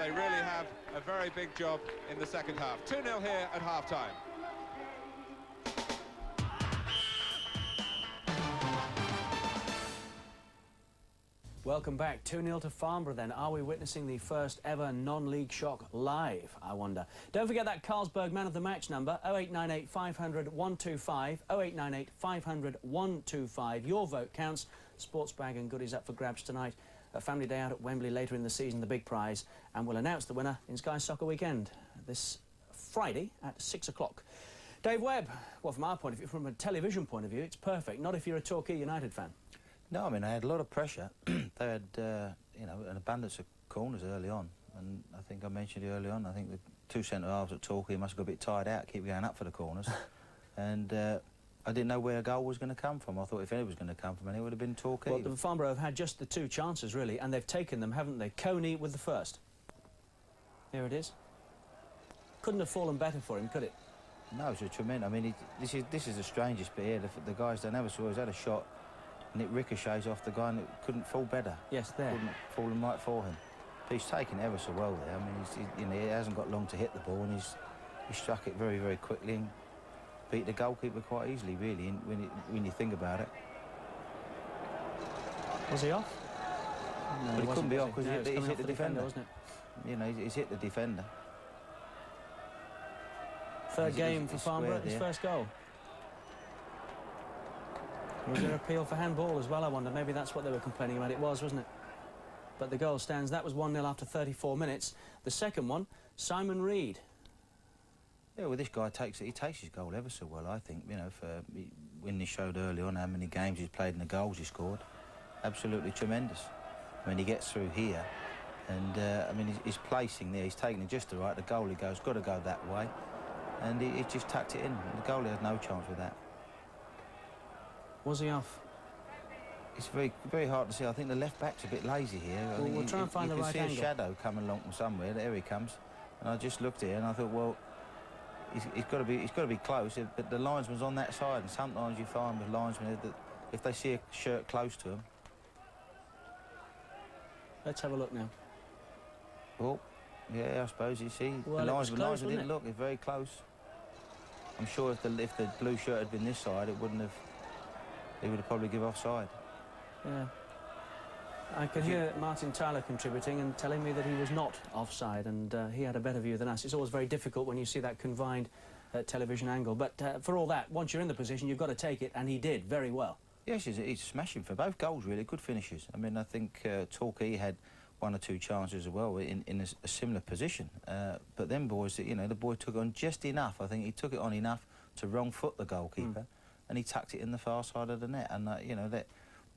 they really have a very big job in the second half. 2-0 here at half-time. Welcome back. 2-0 to Farnborough then. Are we witnessing the first ever non-league shock live, I wonder? Don't forget that Carlsberg man of the match number, 0898 500 125, 0898 500 125. Your vote counts. Sports bag and goodies up for grabs tonight. A family day out at Wembley later in the season, the big prize. And we'll announce the winner in Sky Soccer Weekend this Friday at 6 o'clock. Dave Webb, well, from our point of view, from a television point of view, it's perfect. Not if you're a Torquay United fan. No, I mean, they had a lot of pressure. They had, you know, an abundance of corners early on. And I think I mentioned it early on, I think the two centre-halves at Torquay must have got a bit tired out, keep going up for the corners. And I didn't know where a goal was going to come from. I thought if any was going to come from any, it would have been Torquay. Well, the Farnborough have had just the two chances, really, and they've taken them, haven't they? Coney with the first. Here it is. Couldn't have fallen better for him, could it? No, it's a tremendous... I mean, this is the strangest bit here. The guys don't ever saw. He's had a shot, and it ricochets off the guy, and it couldn't fall better. Yes, there. Couldn't fall right for him. But he's taken ever so well there. I mean, you know, he hasn't got long to hit the ball, and he struck it very, very quickly and beat the goalkeeper quite easily, really, when you think about it. Was he off? No, but he couldn't be off because no, he's hit the defender, wasn't it? You know, he's hit the defender. Third game for Farnborough, his first goal. Was there appeal for handball as well, I wonder? Maybe that's what they were complaining about. It was, wasn't it? But the goal stands. That was 1-0 after 34 minutes. The second one, Simon Reed. Yeah, well, this guy takes his goal ever so well, I think. You know, when he showed early on how many games he's played and the goals he scored, absolutely tremendous. I mean, he gets through here, and I mean, his placing there, he's taking it just the right. The goalie goes, got to go that way, and he just tucked it in. The goalie had no chance with that. Was he off? It's very, very hard to see. I think the left back's a bit lazy here. Well, we'll try and find the right angle. You can see a shadow coming along from somewhere. There he comes, and I just looked here and I thought, well, he's got to be close. But the linesman's on that side, and sometimes you find with linesmen that if they see a shirt close to them. Let's have a look now. Well, yeah, I suppose you see well, the linesman didn't it? look. It's very close. I'm sure if the blue shirt had been this side, it wouldn't have. He would have probably give offside. Yeah. I can hear Martin Tyler contributing and telling me that he was not offside, and he had a better view than us. It's always very difficult when you see that confined television angle. But for all that, once you're in the position, you've got to take it, and he did very well. Yes, he's smashing for both goals, really. Good finishes. I mean, I think Torquay had one or two chances as well in a similar position. But them boys, you know, the boy took on just enough. I think he took it on enough to wrong foot the goalkeeper, and he tucked it in the far side of the net. And, you know,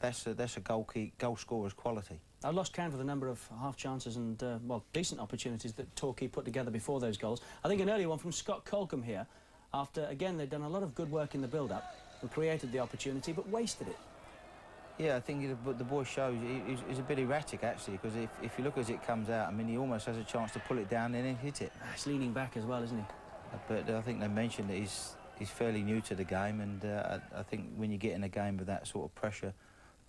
that's a goal scorer's quality. I lost count of the number of half chances and, well, decent opportunities that Torquay put together before those goals. I think an earlier one from Scott Colcombe here, after, again, they'd done a lot of good work in the build-up and created the opportunity, but wasted it. Yeah, I think the boy shows he's a bit erratic, actually, because if you look as it comes out, I mean, he almost has a chance to pull it down and then hit it. He's leaning back as well, isn't he? But I think they mentioned that he's fairly new to the game, and I think when you get in a game with that sort of pressure,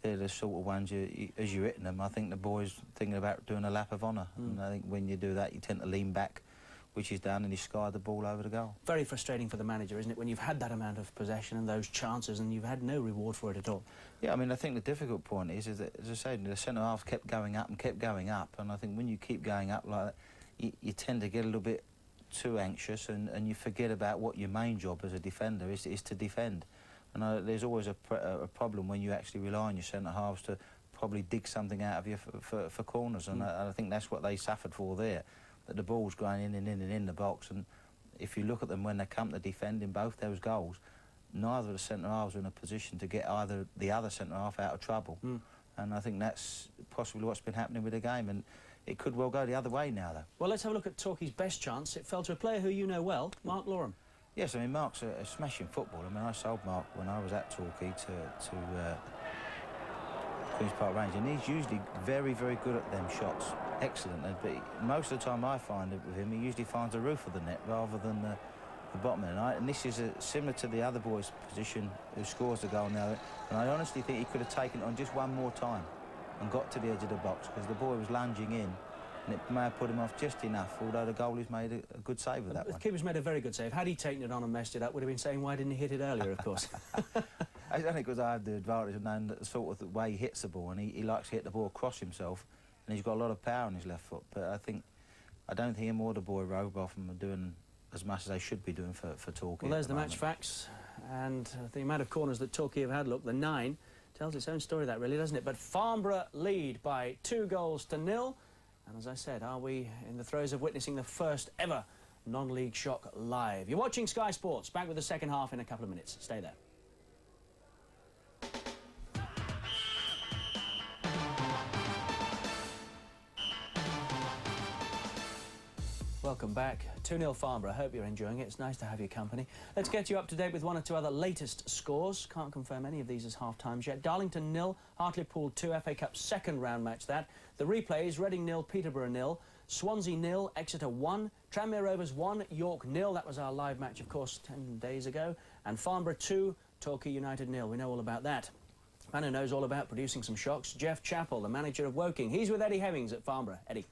they're the sort of ones, as you're hitting them, I think the boy's thinking about doing a lap of honour. And I think when you do that, you tend to lean back, which he's done, and he skied the ball over the goal. Very frustrating for the manager, isn't it, when you've had that amount of possession and those chances and you've had no reward for it at all? Yeah, I mean, I think the difficult point is that, as I said, the centre-half kept going up and kept going up, and I think when you keep going up like that, you tend to get a little bit too anxious, and you forget about what your main job as a defender is to defend. And there's always a problem when you actually rely on your centre-halves to probably dig something out of you for corners, and I think that's what they suffered for there, that the ball's going in and in and in the box, and if you look at them when they come to defend in both those goals, neither of the centre-halves are in a position to get either the other centre-half out of trouble. And I think that's possibly what's been happening with the game, and it could well go the other way now, though. Well, let's have a look at Torquay's best chance. It fell to a player who you know well, Mark Lorham. Yes, I mean, Mark's a smashing footballer. I mean, I sold Mark when I was at Torquay to Queen's Park Rangers, and he's usually very, very good at them shots. Excellent. But most of the time I find it with him, he usually finds the roof of the net rather than the bottom of the net. And this is similar to the other boy's position who scores the goal now. And I honestly think he could have taken it on just one more time and got to the edge of the box, because the boy was lunging in and it may have put him off just enough, although the goalie's made a good save of that The one. keeper's made a very good save. Had he taken it on and messed it up, would have been saying, why didn't he hit it earlier, of course. It's only because I had the advantage of knowing the sort of the way he hits the ball, and he likes to hit the ball across himself, and he's got a lot of power on his left foot. But I don't think him or the boy Robotham are doing as much as they should be doing for Torquay. Well, there's the match facts, and the amount of corners that Torquay have had, look, the 9, tells its own story, that really, doesn't it? But Farnborough lead by 2-0. And as I said, are we in the throes of witnessing the first ever non-league shock live? You're watching Sky Sports. Back with the second half in a couple of minutes. Stay there. Welcome back. 2-0 Farnborough. Hope you're enjoying it. It's nice to have your company. Let's get you up to date with one or two other latest scores. Can't confirm any of these as half-times yet. Darlington 0, Hartlepool 2, FA Cup second round match that. The replays, Reading 0, Peterborough 0, Swansea 0, Exeter 1, Tranmere Rovers 1, York 0. That was our live match, of course, 10 days ago. And Farnborough 2, Torquay United 0. We know all about that. Man who knows all about producing some shocks, Jeff Chappell, the manager of Woking. He's with Eddie Hemmings at Farnborough. Eddie.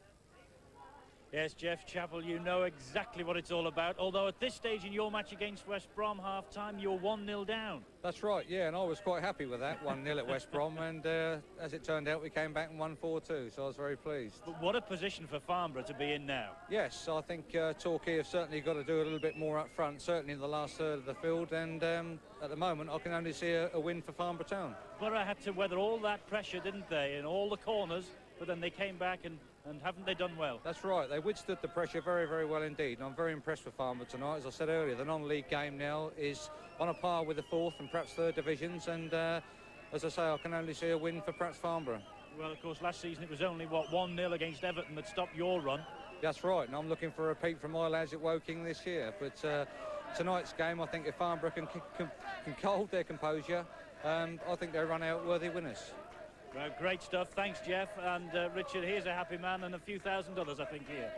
Yes, Jeff Chappell, you know exactly what it's all about, although at this stage in your match against West Brom half-time, you're 1-0 down. That's right, yeah, and I was quite happy with that, 1-0 at West Brom, and as it turned out, we came back and won 4-2, so I was very pleased. But what a position for Farnborough to be in now. Yes, I think Torquay have certainly got to do a little bit more up front, certainly in the last third of the field, and at the moment, I can only see a win for Farnborough Town. Borough had to weather all that pressure, didn't they, in all the corners, but then they came back and haven't they done well? That's right, they withstood the pressure very, very well indeed, and I'm very impressed with Farnborough tonight. As I said earlier, the non-league game now is on a par with the fourth and perhaps third divisions, and as I say, I can only see a win for perhaps Farnborough. Well, of course, last season it was only, what, 1-0 against Everton that stopped your run. That's right, and I'm looking for a repeat from my lads at Woking this year, but tonight's game, I think if Farnborough can hold their composure, I think they run out worthy winners. Well, great stuff. Thanks, Jeff. And Richard, here's a happy man and a few $1,000s, I think, here.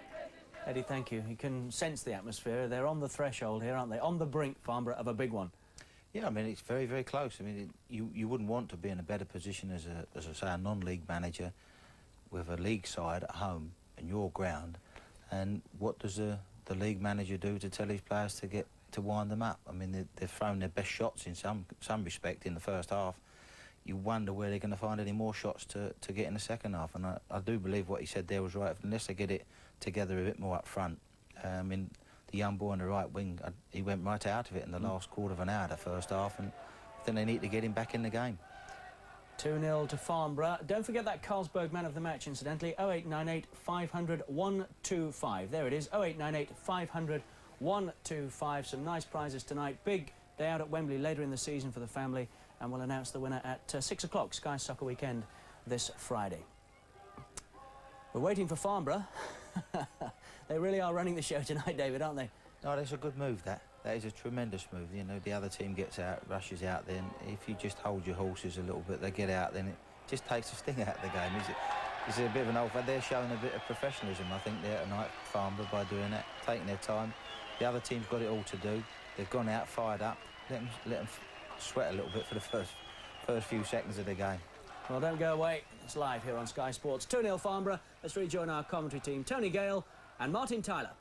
Eddie, thank you. You can sense the atmosphere. They're on the threshold here, aren't they? On the brink, Farnborough, of a big one. Yeah, I mean, it's very, very close. I mean, you wouldn't want to be in a better position as I say, a non-league manager with a league side at home and your ground. And what does the league manager do to tell his players to wind them up? I mean, they've thrown their best shots in some respect in the first half. You wonder where they're going to find any more shots to get in the second half. And I do believe what he said there was right. Unless they get it together a bit more up front. I mean, the young boy on the right wing, he went right out of it in the last quarter of an hour, the first half, and then they need to get him back in the game. 2-0 to Farnborough. Don't forget that Carlsberg man of the match, incidentally, 0898 500 125. There it is, 0898 500 125. Some nice prizes tonight. Big day out at Wembley later in the season for the family. And we'll announce the winner at 6 o'clock, Sky Soccer Weekend, this Friday. We're waiting for Farnborough. They really are running the show tonight, David, aren't they? No, that's a good move, that. That is a tremendous move. You know, the other team gets out, rushes out, then if you just hold your horses a little bit, they get out, then it just takes the sting out of the game. It's a bit of an old... They're showing a bit of professionalism, I think, there tonight, Farnborough, by doing that, taking their time. The other team's got it all to do. They've gone out, fired up, let them sweat a little bit for the first few seconds of the game. Well, don't go away. It's live here on Sky Sports. 2-0 Farnborough. Let's rejoin our commentary team, Tony Gale and Martin Tyler.